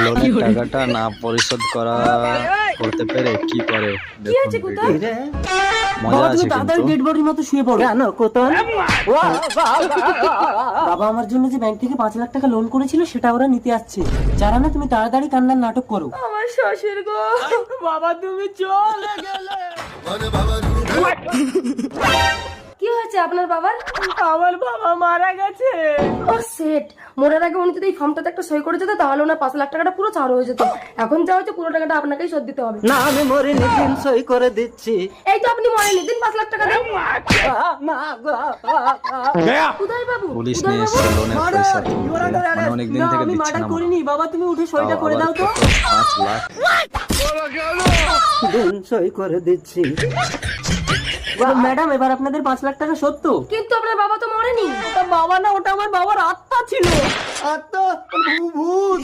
লোনের টাকাটা না পরিশোধ করতে পেরে কি করে দেখুন ভিডিও। মজা আছে কিন্তু ডেড বডির মতো শুয়ে পড়ো কেন কোতন? বাবা আমার জন্য যে ব্যাংক থেকে 5 লাখ টাকা লোন করেছিল সেটা ওরা নিতে আসছে। যারা না তুমি তাড়াতাড়ি কান্নার নাটক করো। আমার শ্বশুর গো, বাবা তুমি চলে গেলে। কি হয়েছে আপনার বাবার? আমার বাবা মারা গেছে। ও সেট, মরার আগে উনি যদি এই ফর্মটাতে একটা সই করে যেত তাহলে ওনার 5 লাখ টাকাটা পুরো ছাড় হয়ে যেত। এখন যা হচ্ছে পুরো টাকাটা আপনাকেই শোধ দিতে হবে। না আমি মরিনি, দিন সই করে দিচ্ছি। এই তো আপনি মরেনি, দিন 5 লাখ টাকা দেন। উদয় বাবু, পুলিশ উদয় নিয়ে বাবু, এসছে লোনের পয়সা তুলতে, মানে অনেকদিন থেকে আমি দিচ্ছে মার্ডার না। করিনি বাবা, তুমি উঠে সইটা করে দাও তো। 5 লাখ দিন সই করে দিচ্ছি। ম্যাডাম এবার আপনাদের 5 লাখ টাকা সত্য। কিন্তু আপনার বাবা তো মরেনি। ওটা বাবা না, ওটা আমার বাবার আত্মা ছিল। আত্মা ভূত।